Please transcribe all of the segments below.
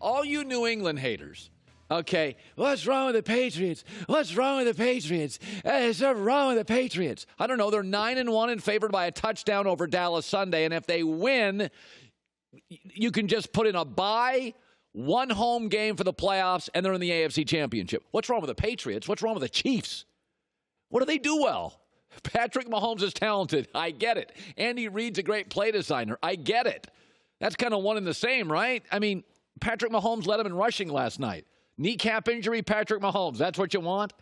all you New England haters, okay, what's wrong with the Patriots? What's wrong with the Patriots? What's wrong with the Patriots? I don't know. They're 9-1 and favored by a touchdown over Dallas Sunday. And if they win, you can just put in a bye, one home game for the playoffs, and they're in the AFC Championship. What's wrong with the Patriots? What's wrong with the Chiefs? What do they do well? Patrick Mahomes is talented. I get it. Andy Reid's a great play designer. I get it. That's kind of one and the same, right? I mean, Patrick Mahomes led him in rushing last night. Kneecap injury, Patrick Mahomes. That's what you want?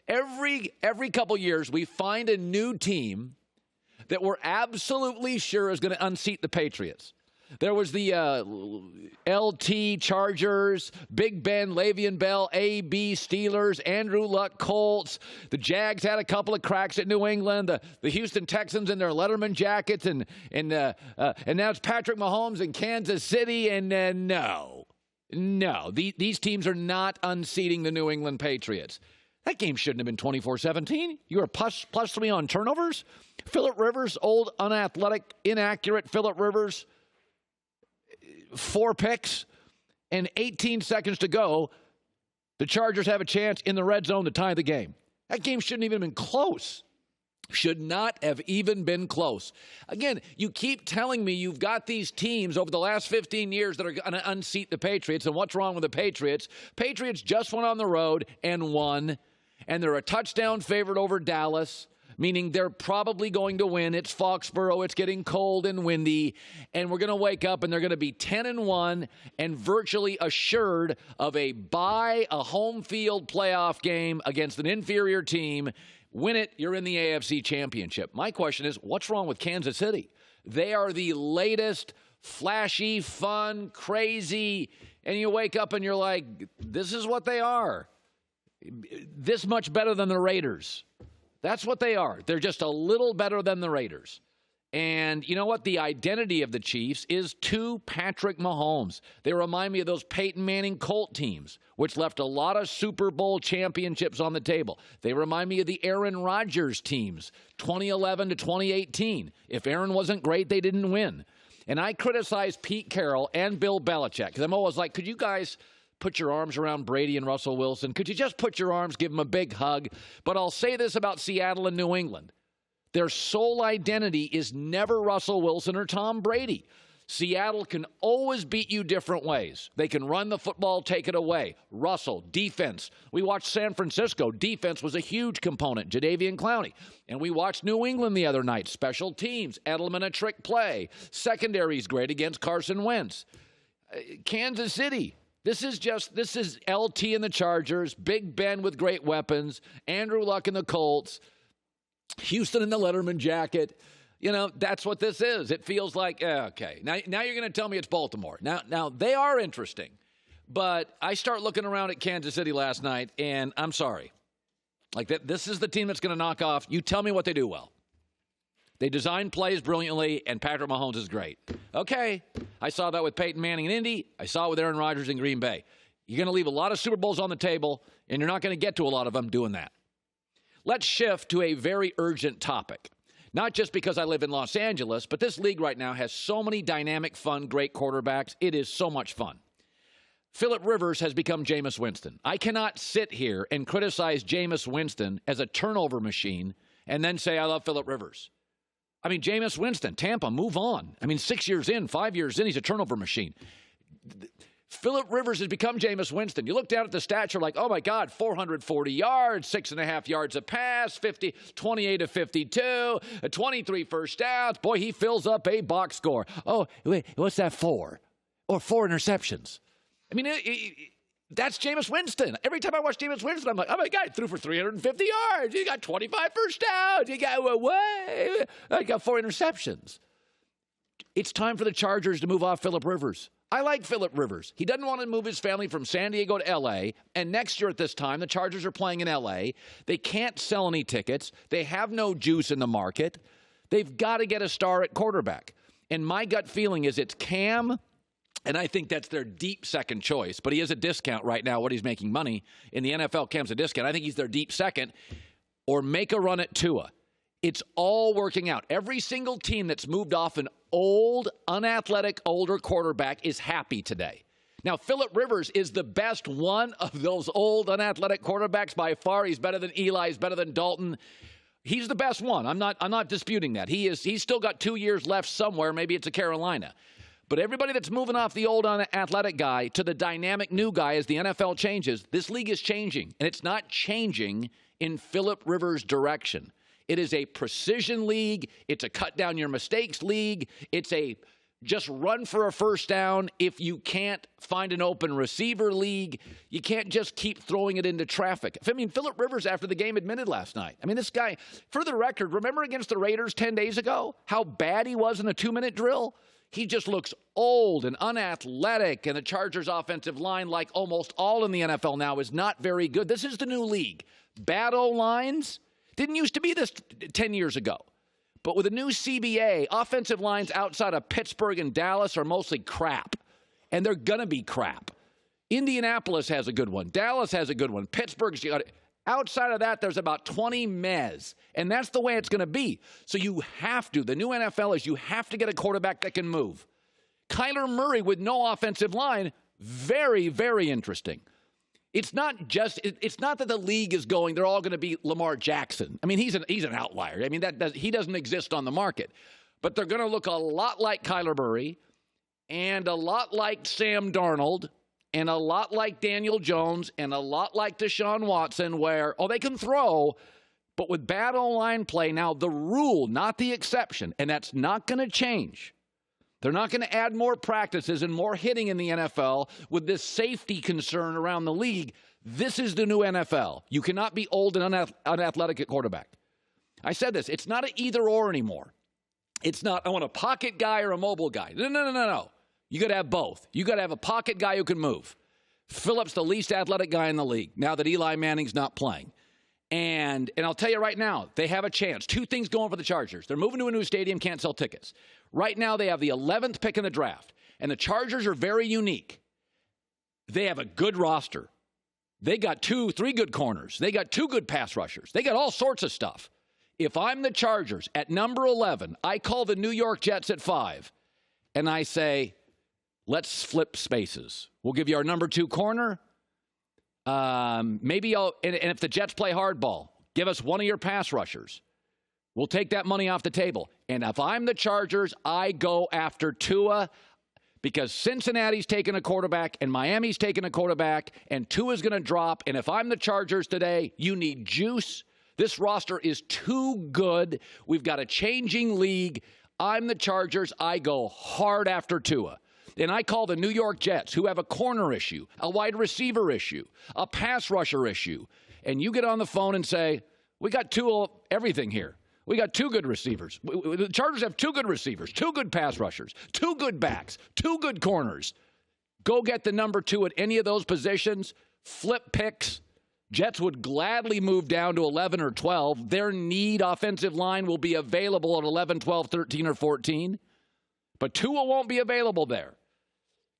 Every couple years, we find a new team that we're absolutely sure is going to unseat the Patriots. There was the LT Chargers, Big Ben, Le'Veon Bell, AB Steelers, Andrew Luck Colts. The Jags had a couple of cracks at New England. The Houston Texans in their Letterman jackets, and now it's Patrick Mahomes in Kansas City. And no, these teams are not unseating the New England Patriots. That game shouldn't have been 24-17. You were plus 3 on turnovers. Phillip Rivers, old, unathletic, inaccurate Phillip Rivers. 4 picks and 18 seconds to go. The Chargers have a chance in the red zone to tie the game. That game shouldn't even have been close. Should not have even been close. Again, you keep telling me you've got these teams over the last 15 years that are going to unseat the Patriots. And what's wrong with the Patriots? Patriots just went on the road and won. And they're a touchdown favorite over Dallas, meaning they're probably going to win. It's Foxborough. It's getting cold and windy. And we're going to wake up and they're going to be 10-1 and virtually assured of a bye, a home field playoff game against an inferior team. Win it, you're in the AFC Championship. My question is, what's wrong with Kansas City? They are the latest, flashy, fun, crazy, and you wake up and you're like, this is what they are. This much better than the Raiders. That's what they are. They're just a little better than the Raiders. And you know what? The identity of the Chiefs is to Patrick Mahomes. They remind me of those Peyton Manning Colt teams, which left a lot of Super Bowl championships on the table. They remind me of the Aaron Rodgers teams, 2011 to 2018. If Aaron wasn't great, they didn't win. And I criticize Pete Carroll and Bill Belichick because I'm always like, could you guys put your arms around Brady and Russell Wilson? Could you just put your arms, give them a big hug? But I'll say this about Seattle and New England. Their sole identity is never Russell Wilson or Tom Brady. Seattle can always beat you different ways. They can run the football, take it away. Russell, defense. We watched San Francisco. Defense was a huge component. Jadeveon Clowney. And we watched New England the other night. Special teams. Edelman, a trick play. Secondary's great against Carson Wentz. Kansas City. This is LT and the Chargers, Big Ben with great weapons, Andrew Luck and the Colts, Houston in the Letterman jacket. You know, that's what this is. It feels like, okay, now you're going to tell me it's Baltimore. Now they are interesting, but I start looking around at Kansas City last night, and I'm sorry. Like, this is the team that's going to knock off. You tell me what they do well. They design plays brilliantly, and Patrick Mahomes is great. Okay, I saw that with Peyton Manning in Indy. I saw it with Aaron Rodgers in Green Bay. You're going to leave a lot of Super Bowls on the table, and you're not going to get to a lot of them doing that. Let's shift to a very urgent topic. Not just because I live in Los Angeles, but this league right now has so many dynamic, fun, great quarterbacks. It is so much fun. Phillip Rivers has become Jameis Winston. I cannot sit here and criticize Jameis Winston as a turnover machine and then say I love Phillip Rivers. I mean, Jameis Winston, Tampa, move on. I mean, 6 years in, 5 years in, he's a turnover machine. Phillip Rivers has become Jameis Winston. You look down at the stats, you're like, oh, my God, 440 yards, 6.5 yards a pass, 28 of 52, 23 first downs. Boy, he fills up a box score. Oh, wait, what's that for? Or 4 interceptions. I mean, that's Jameis Winston. Every time I watch Jameis Winston, I'm like, oh, my God, he threw for 350 yards. He got 25 first downs. He got, what? I got 4 interceptions. It's time for the Chargers to move off Phillip Rivers. I like Phillip Rivers. He doesn't want to move his family from San Diego to L.A., and next year at this time, the Chargers are playing in L.A. They can't sell any tickets. They have no juice in the market. They've got to get a star at quarterback. And my gut feeling is it's Cam. And I think that's their deep second choice. But he is a discount right now, what he's making money. In the NFL, Cam's a discount. I think he's their deep second. Or make a run at Tua. It's all working out. Every single team that's moved off an old, unathletic, older quarterback is happy today. Now, Phillip Rivers is the best one of those old, unathletic quarterbacks by far. He's better than Eli. He's better than Dalton. He's the best one. I'm not disputing that. He's still got 2 years left somewhere. Maybe it's a Carolina. But everybody that's moving off the old unathletic guy to the dynamic new guy as the NFL changes, this league is changing. And it's not changing in Phillip Rivers' direction. It is a precision league. It's a cut down your mistakes league. It's a just run for a first down if you can't find an open receiver league. You can't just keep throwing it into traffic. I mean, Phillip Rivers, after the game, admitted last night. I mean, this guy, for the record, remember against the Raiders 10 days ago, how bad he was in a 2-minute drill? He just looks old and unathletic, and the Chargers' offensive line, like almost all in the NFL now, is not very good. This is the new league. Bad O-lines didn't used to be this 10 years ago. But with a new CBA, offensive lines outside of Pittsburgh and Dallas are mostly crap. And they're going to be crap. Indianapolis has a good one. Dallas has a good one. Pittsburgh's got it. Outside of that, there's about 20 mez. And that's the way it's going to be. So you have to. The new NFL is you have to get a quarterback that can move. Kyler Murray with no offensive line, very, very interesting. It's not that the league is going, they're all going to be Lamar Jackson. I mean, he's an outlier. I mean, he doesn't exist on the market. But they're going to look a lot like Kyler Murray and a lot like Sam Darnold and a lot like Daniel Jones and a lot like Deshaun Watson where, they can throw, but with bad O-line play, now the rule, not the exception, and that's not going to change. They're not going to add more practices and more hitting in the NFL with this safety concern around the league. This is the new NFL. You cannot be old and unathletic at quarterback. I said this. It's not an either-or anymore. It's not, I want a pocket guy or a mobile guy. No. You got to have both. You got to have a pocket guy who can move. Phillip's the least athletic guy in the league now that Eli Manning's not playing. And I'll tell you right now, they have a chance. Two things going for the Chargers. They're moving to a new stadium, can't sell tickets. Right now, they have the 11th pick in the draft. And the Chargers are very unique. They have a good roster. They got 3 good corners. They got 2 good pass rushers. They got all sorts of stuff. If I'm the Chargers at number 11, I call the New York Jets at 5. And I say, let's flip spaces. We'll give you our number 2 corner. Maybe and if the Jets play hardball, give us one of your pass rushers. We'll take that money off the table. And if I'm the Chargers, I go after Tua because Cincinnati's taking a quarterback and Miami's taking a quarterback and Tua's going to drop. And if I'm the Chargers today, you need juice. This roster is too good. We've got a changing league. I'm the Chargers. I go hard after Tua. And I call the New York Jets, who have a corner issue, a wide receiver issue, a pass rusher issue. And you get on the phone and say, we got everything here. We got 2 good receivers. The Chargers have 2 good receivers, 2 good pass rushers, 2 good backs, 2 good corners. Go get the number 2 at any of those positions. Flip picks. Jets would gladly move down to 11 or 12. Their need offensive line will be available at 11, 12, 13, or 14. But Tua won't be available there.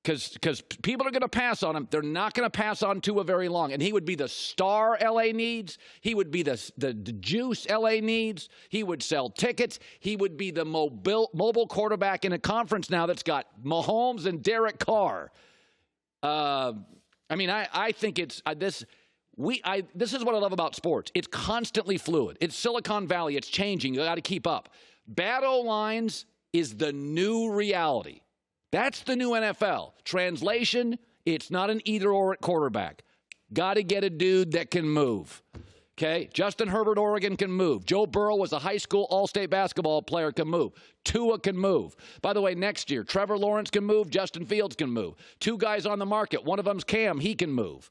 Because people are going to pass on him. They're not going to pass on Tua very long. And he would be the star L.A. needs. He would be the juice L.A. needs. He would sell tickets. He would be the mobile quarterback in a conference now that's got Mahomes and Derek Carr. I think it's this. This is what I love about sports. It's constantly fluid. It's Silicon Valley. It's changing. You got to keep up. Bad O-lines is the new reality. That's the new NFL. Translation, it's not an either-or at quarterback. Got to get a dude that can move. Okay? Justin Herbert, Oregon, can move. Joe Burrow was a high school all-state basketball player, can move. Tua can move. By the way, next year, Trevor Lawrence can move. Justin Fields can move. 2 guys on the market. One of them's Cam. He can move.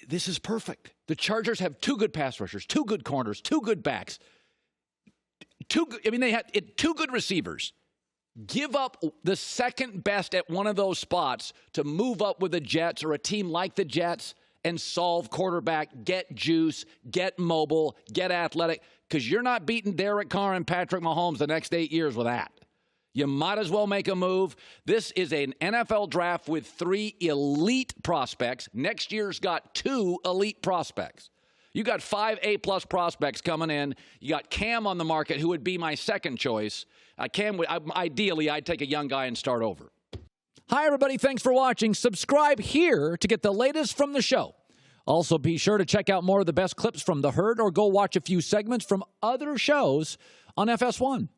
This is perfect. The Chargers have 2 good pass rushers, 2 good corners, 2 good backs. They had 2 good receivers. Give up the second best at one of those spots to move up with the Jets or a team like the Jets and solve quarterback, get juice, get mobile, get athletic, because you're not beating Derek Carr and Patrick Mahomes the next 8 years with that. You might as well make a move. This is an NFL draft with 3 elite prospects. Next year's got 2 elite prospects. You got 5 A-plus prospects coming in. You got Cam on the market, who would be my second choice. Ideally, I'd take a young guy and start over. Hi, everybody. Thanks for watching. Subscribe here to get the latest from the show. Also, be sure to check out more of the best clips from The Herd or go watch a few segments from other shows on FS1.